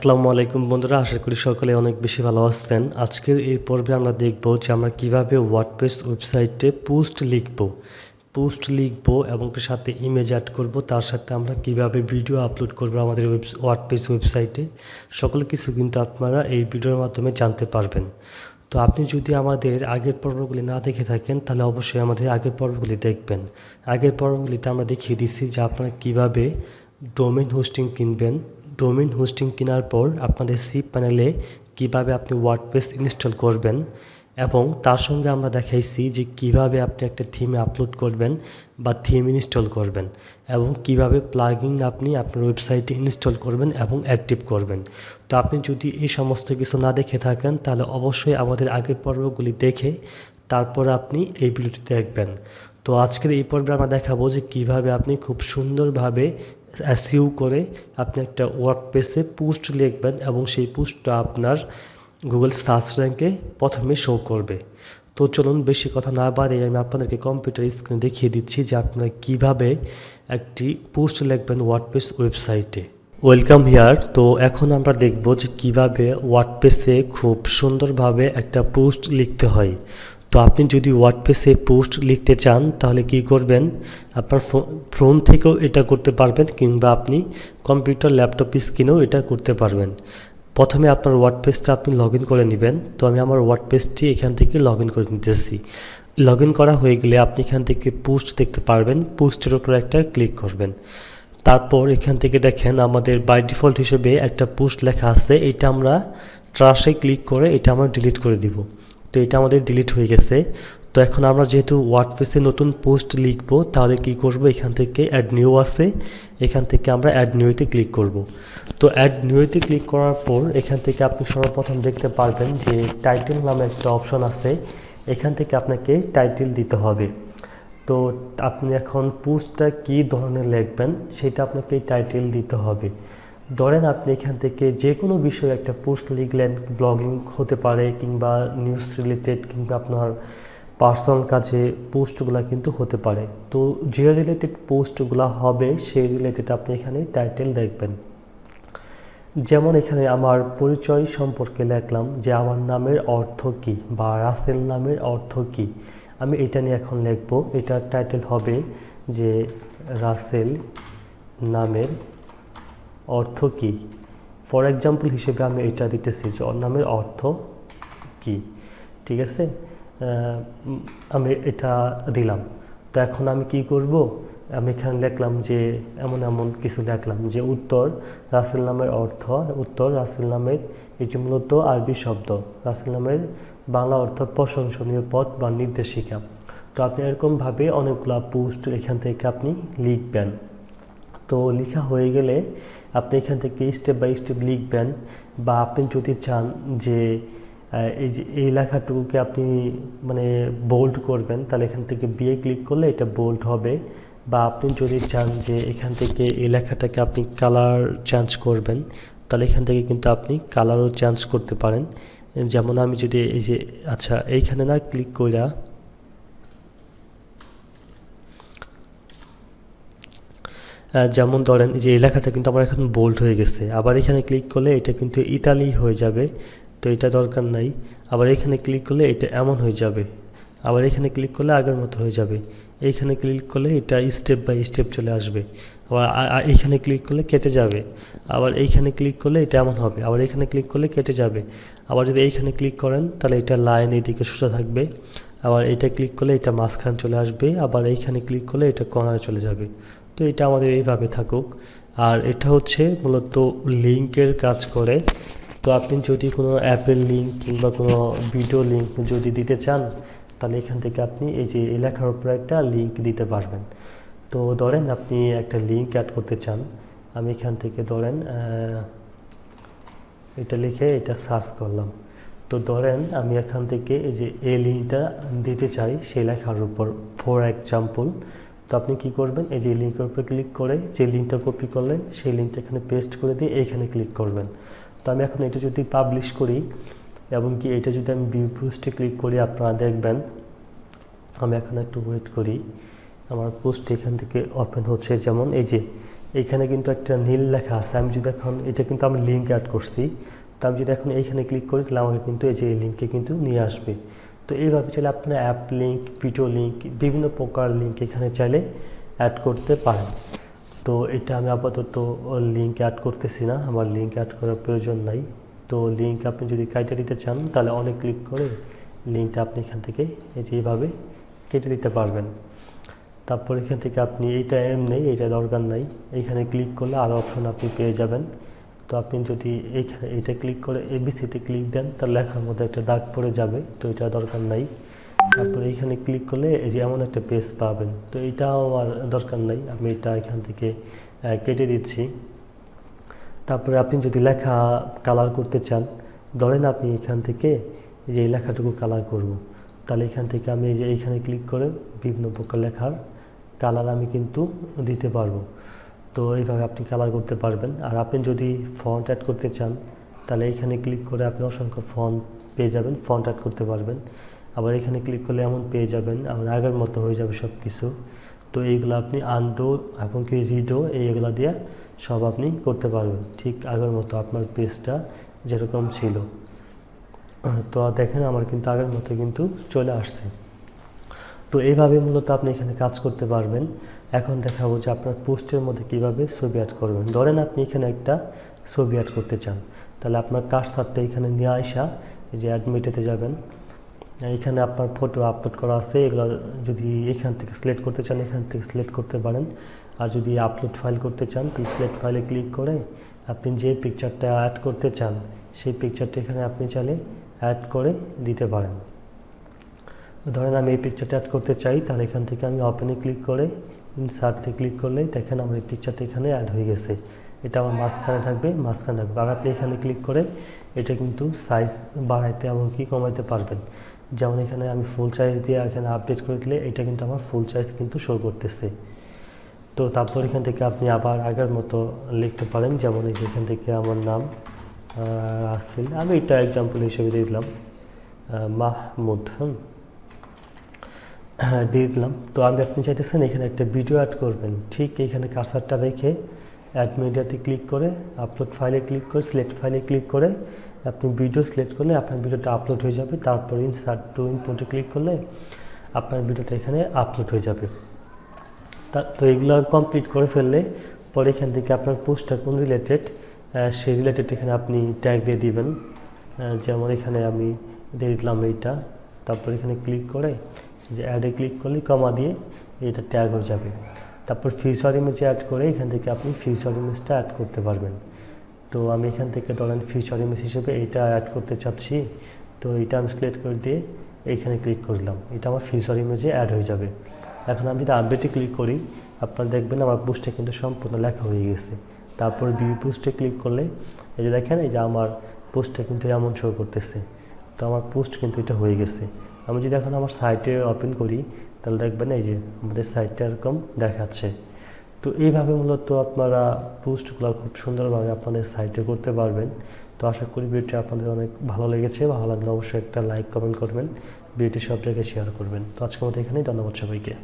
আসসালামু আলাইকুম বন্ধুরা, আশা করি সকলে অনেক বেশি ভালো আছেন। আজকের এই পর্বে আমরা দেখব যে আমরা কিভাবে ওয়ার্ডপ্রেস ওয়েবসাইটে পোস্ট লিখব এবং সাথে ইমেজ অ্যাড করব। তার সাথে আমরা কিভাবে ভিডিও আপলোড করব আমাদের ওয়ার্ডপ্রেস ওয়েবসাইটে। সকল কিছু কিন্তু আপনারা এই ভিডিওর মাধ্যমে জানতে পারবেন। তো আপনি যদি আমাদের আগের পর্বগুলি না দেখে থাকেন তাহলে অবশ্যই আমাদের আগের পর্বগুলি দেখবেন। আগের পর্বগুলিতে আমরা দেখিয়ে দিচ্ছি যে আপনারা কিভাবে ডোমেইন হোস্টিং কিনবেন। ডোমেইন হোস্টিং কেনার পর আপনাদের সি প্যানেলে কীভাবে আপনি ওয়ার্ডপ্রেস ইনস্টল করবেন, এবং তার সঙ্গে আমরা দেখাইছি যে কিভাবে আপনি একটা থিমে আপলোড করবেন বা থিম ইনস্টল করবেন, এবং কিভাবে প্লাগইন আপনি আপনার ওয়েবসাইটে ইনস্টল করবেন এবং অ্যাক্টিভ করবেন। তো আপনি যদি এই সমস্ত কিছু না দেখে থাকেন তাহলে অবশ্যই আমাদের আগের পর্বগুলি দেখে তারপর আপনি এই ভিডিওটি দেখবেন। তো আজকের এই পর্বে আমরা দেখাবো যে কিভাবে আপনি খুব সুন্দরভাবে এসইও করে আপনি একটা ওয়ার্ডপ্রেসে পোস্ট লিখবেন এবং সেই পোস্টটা আপনার গুগল সার্চ র্যাঙ্কে প্রথমে শো করবে। তো চলুন বেশি কথা না বাড়িয়ে আমি আপনাদেরকে কম্পিউটার স্ক্রিনে দেখিয়ে দিচ্ছি যে আপনারা কিভাবে একটি পোস্ট লিখবেন ওয়ার্ডপ্রেস ওয়েবসাইটে। Welcome here. তো এখন আমরা দেখব যে কিভাবে ওয়ার্ডপ্রেসে খুব সুন্দরভাবে একটা পোস্ট লিখতে হয়। তো আপনি যদি ওয়ার্ডপ্রেসে পোস্ট লিখতে চান তাহলে কি করবেন, আপনার ফোন থেকেও এটা করতে পারবেন, কিংবা আপনি কম্পিউটার ল্যাপটপ স্ক্রিনেও এটা করতে পারবেন। প্রথমে আপনার ওয়ার্ডপ্রেসটা আপনি লগ ইন করে নেবেন। তো আমি আমার ওয়ার্ডপ্রেসটি এখান থেকে লগ ইন করে নিতেছি। লগ ইন করা হয়ে গেলে আপনি এখান থেকে পোস্ট দেখতে পারবেন, পোস্টের উপর একটা ক্লিক করবেন। তারপর এখান থেকে দেখেন আমাদের বাই ডিফল্ট হিসেবে একটা পোস্ট লেখা আছে, এটা আমরা ট্রাশে ক্লিক করে এটা আমরা ডিলিট করে দিব। তো এটা আমাদের ডিলিট হয়ে গেছে। তো এখন আমরা যেহেতু ওয়ার্ডপ্রেসে নতুন পোস্ট লিখব তাহলে কি করব, এখান থেকে অ্যাড নিউ আছে, এখান থেকে আমরা অ্যাড নিউতে ক্লিক করব। তো অ্যাড নিউতে ক্লিক করার পর এখান থেকে আপনি সর্বপ্রথম দেখতে পারবেন যে টাইটেল নামে একটা অপশন আছে, এখান থেকে আপনাকে টাইটেল দিতে হবে। তো আপনি এখন পোস্টটা কী ধরনের লিখবেন সেটা আপনাকে টাইটেল দিতে হবে। ধরেন আপনি এখান থেকে যে কোনো বিষয়ে একটা পোস্ট লিখলেন, ব্লগিং হতে পারে কিংবা নিউজ রিলেটেড কিংবা আপনার পার্সোনাল কাজে পোস্টগুলো কিন্তু হতে পারে। তো যে রিলেটেড পোস্টগুলো হবে সেই রিলেটেড আপনি এখানে টাইটেল দেখবেন। যেমন এখানে আমার পরিচয় সম্পর্কে লিখলাম যে আমার নামের অর্থ কী বা রাসেল নামের অর্থ কী, আমি এটা নিয়ে এখন লিখব। এটার টাইটেল হবে যে রাসেল নামের অর্থ কী। ফর এক্সাম্পল হিসেবে আমি এটা দিতেছি যে নামের অর্থ কী। ঠিক আছে, আমি এটা দিলাম। তো এখন আমি কি করব, আমি এখানে লিখলাম যে এমন কিছু লিখলাম যে উত্তর রাসেল নামের অর্থ, উত্তর রাসেল নামের এটি মূলত আরবি শব্দ, রাসেল নামের বাংলা অর্থ প্রশংসনীয় পথ বা নির্দেশিকা। তো আপনি এরকমভাবে অনেকগুলো পোস্ট এখান থেকে আপনি লিখবেন। তো লেখা হয়ে গেলে আপনি এখান থেকে স্টেপ বাই স্টেপ লিখবেন, বা আপনি যদি চান যে এই লেখাটুকুকে আপনি বোল্ড করবেন তাহলে এখান থেকে বিয়ে ক্লিক করলে এটা বোল্ড হবে, বা আপনি যদি চান যে এখান থেকে এই লেখাটাকে আপনি কালার চেঞ্জ করবেন তাহলে এখান থেকে কিন্তু আপনি কালারও চেঞ্জ করতে পারেন। যেমন আমি যদি এইখানে না ক্লিক কইরা যেমন ধরেন যে এই লেখাটা কিন্তু আমার এখন বোল্ড হয়ে গেছে, আবার এখানে ক্লিক করলে এটা কিন্তু ইতালি হয়ে যাবে, তো এটা দরকার নাই। আবার এখানে ক্লিক করলে এটা এমন হয়ে যাবে, আবার এখানে ক্লিক করলে আগের মতো হয়ে যাবে। এইখানে ক্লিক করলে এটা স্টেপ বাই স্টেপ চলে আসবে, আবার এইখানে ক্লিক করলে কেটে যাবে, আবার এইখানে ক্লিক করলে এটা এমন হবে, আবার এইখানে ক্লিক করলে কেটে যাবে। আবার যদি এইখানে ক্লিক করেন তাহলে এটা লাইন এইদিকে সোজা থাকবে, আবার এটা ক্লিক করলে এটা মাঝখান চলে আসবে, আবার এইখানে ক্লিক করলে এটা কর্নারে চলে যাবে। তো এটা আমাদের এইভাবে থাকুক। আর এটা হচ্ছে মূলত লিঙ্কের কাজ করে। তো আপনি যদি কোনো অ্যাপের লিঙ্ক কিংবা কোনো ভিডিও লিঙ্ক যদি দিতে চান তাহলে এখান থেকে আপনি এই যে এই লেখার উপরে একটা লিঙ্ক দিতে পারবেন। তো ধরেন আপনি একটা লিঙ্ক অ্যাড করতে চান, আমি এখান থেকে ধরেন এটা লিখে এটা সার্চ করলাম। তো ধরেন আমি এখান থেকে এই যে এই লিঙ্কটা দিতে চাই সেই লেখার উপর, ফর এক্সাম্পল। তো আপনি কি করবেন, এই যে লিঙ্কের উপরে ক্লিক করে যে লিঙ্কটা কপি করলেন সেই লিঙ্কটা এখানে পেস্ট করে দিয়ে এইখানে ক্লিক করবেন। তো আমি এখন এটা যদি পাবলিশ করি এবং কি এটা যদি আমি ভিউ পোস্টে ক্লিক করি, আপনারা দেখবেন আমি এখন একটু ওয়েট করি, আমার পোস্ট এখান থেকে ওপেন হচ্ছে। যেমন এই যে এইখানে কিন্তু একটা নীল লেখা আছে। আমি যদি এখন এটা কিন্তু আমি লিঙ্ক অ্যাড করছি, তো আমি যদি এখন এইখানে ক্লিক করি তাহলে আমাকে কিন্তু এই যে এই লিঙ্কে কিন্তু নিয়ে আসবে। তো এইভাবে চাইলে আপনার অ্যাপ লিঙ্ক, ভিডিও লিঙ্ক, বিভিন্ন প্রকার লিঙ্ক এখানে চাইলে অ্যাড করতে পারেন। তো এটা আমি আপাতত লিঙ্ক অ্যাড করতেছি না, আমার লিঙ্ক অ্যাড করার প্রয়োজন নাই। তো লিঙ্ক আপনি যদি কেটে দিতে চান তাহলে অনেক ক্লিক করে লিঙ্কটা আপনি এখান থেকে এই যে এইভাবে কেটে দিতে পারবেন। তারপর এখান থেকে আপনি এইটা নেই, এইটা দরকার নাই, এইখানে ক্লিক করলে আরও অপশন আপনি পেয়ে যাবেন। তো আপনি যদি এইখানে এইটা ক্লিক করে এবিসিতে ক্লিক দেন তার লেখার মধ্যে একটা দাগ পড়ে যাবে, তো এটা দরকার নাই। তারপরে এইখানে ক্লিক করলে এই যে এমন একটা পেজ পাবেন, তো এটাও আমার দরকার নাই, আমি এটা এখান থেকে কেটে দিচ্ছি। তারপরে আপনি যদি লেখা কালার করতে চান, ধরেন আপনি এখান থেকে এই যে এই লেখাটুকু কালার করব, তাহলে এখান থেকে আমি এই যে এইখানে ক্লিক করে বিভিন্ন প্রকার লেখার কালার আমি কিন্তু দিতে পারবো। তো এইভাবে আপনি কালার করতে পারবেন। আর আপনি যদি ফন্ট অ্যাড করতে চান তাহলে এইখানে ক্লিক করে আপনি অসংখ্য ফন্ট পেয়ে যাবেন, ফন্ট অ্যাড করতে পারবেন। আবার এখানে ক্লিক করলে এমন পেয়ে যাবেন, আবার আগের মতো হয়ে যাবে সব কিছু। তো এইগুলো আপনি আনডু এবং কি রিডো এইগুলো দিয়ে সব আপনি করতে পারবেন, ঠিক আগের মতো আপনার পেজটা যেরকম ছিল। তো দেখেন আমার কিন্তু আগের মতো কিন্তু চলে আসছে। তো এইভাবে মূলত আপনি এখানে কাজ করতে পারবেন। এখন দেখাবো যে আপনার পোস্টের মধ্যে কীভাবে ছবি অ্যাড করবেন। ধরেন আপনি এখানে একটা ছবি অ্যাড করতে চান, তাহলে আপনার কার্সারটা এখানে নিয়ে আসা এই যে অ্যাডমিটেতে যাবেন, এখানে আপনার ফটো আপলোড করা আছে, এগুলো যদি এখান থেকে সিলেক্ট করতে চান এখান থেকে সিলেক্ট করতে পারেন। আর যদি আপলোড ফাইল করতে চান তাহলে সিলেক্ট ফাইলে ক্লিক করে আপনি যে পিকচারটা অ্যাড করতে চান সেই পিকচারটা এখানে আপনি চাইলে অ্যাড করে দিতে পারেন। ধরেন আমি এই পিকচারটা অ্যাড করতে চাই, তাহলে এখান থেকে আমি ওপেনে ক্লিক করে ইনসার্টে ক্লিক করলেই দেখেন আমার এই পিকচারটা এখানে অ্যাড হয়ে গেছে। এটা আমার মাঝখানে থাকবে। আর আপনি এখানে ক্লিক করে এটা কিন্তু সাইজ বাড়াইতে এবং কি কমাইতে পারবেন। যেমন এখানে আমি ফুল সাইজ দিয়ে এখানে আপডেট করে দিলে এটা কিন্তু আমার ফুল সাইজ কিন্তু শো করতেছে। তো তারপর এখান থেকে আপনি আবার আগের মতো লিখতে পারেন, যেমন এই যে এখান থেকে আমার নাম আসছিল, আমি এটা এক্সাম্পল হিসেবে দিয়ে দিলাম মাহমুদ, দিয়ে দিলাম। তো আমি আপনি চাইতেছেন এখানে একটা ভিডিও অ্যাড করবেন, ঠিক এখানে কার্সারটা রেখে অ্যাড মিডিয়াতে ক্লিক করে আপলোড ফাইলে ক্লিক করে সিলেক্ট ফাইলে ক্লিক করে আপনি ভিডিও সিলেক্ট করলে আপনার ভিডিওটা আপলোড হয়ে যাবে। তারপর ইনসার্ট টু ইনপুটে ক্লিক করলে আপনার ভিডিওটা এখানে আপলোড হয়ে যাবে। তো এগুলো কমপ্লিট করে ফেললে পরে এখান থেকে আপনার পোস্টটা কোন রিলেটেড সেই রিলেটেড এখানে আপনি ট্যাগ দিয়ে দিবেন। যেমন এখানে আমি দিয়ে দিলাম এইটা, তারপর এখানে ক্লিক করে যে অ্যাডে ক্লিক করলে কমা দিয়ে এটা ট্যাগ হয়ে যাবে। তারপর ফিউচার ইমেজ অ্যাড করে এখান থেকে আপনি ফিউচার ইমেজটা অ্যাড করতে পারবেন। তো আমি এখান থেকে ধরেন ফিউচার ইমেজ হিসেবে এইটা অ্যাড করতে চাচ্ছি, তো এইটা আমি সিলেক্ট করে দিয়ে এইখানে ক্লিক করলাম, এটা আমার ফিউচার ইমেজে অ্যাড হয়ে যাবে। এখন আমি যদি আপডেটে ক্লিক করি আপনারা দেখবেন আমার পোস্টে কিন্তু সম্পূর্ণ লেখা হয়ে গেছে। তারপর ভিউ পোস্টে ক্লিক করলে এই যে দেখেন এই যে আমার পোস্টটা কিন্তু এমন শো করতেছে। তো আমার পোস্ট কিন্তু এটা হয়ে গেছে। আমি যদি এখন আমার সাইটে ওপেন করি তাহলে দেখবেন এই যে আমাদের সাইটটা এরকম দেখাচ্ছে। তো এইভাবে মূলত আপনারা পোস্টগুলো খুব সুন্দরভাবে আপনাদের সাইটে করতে পারবেন। তো আশা করি ভিডিওটি আপনাদের অনেক ভালো লেগেছে। ভালো লাগলে অবশ্যই একটা লাইক কমেন্ট করবেন, ভিডিওটি সব জায়গায় শেয়ার করবেন। তো আজকের মতো এখানেই, ধন্যবাদ সবাইকে।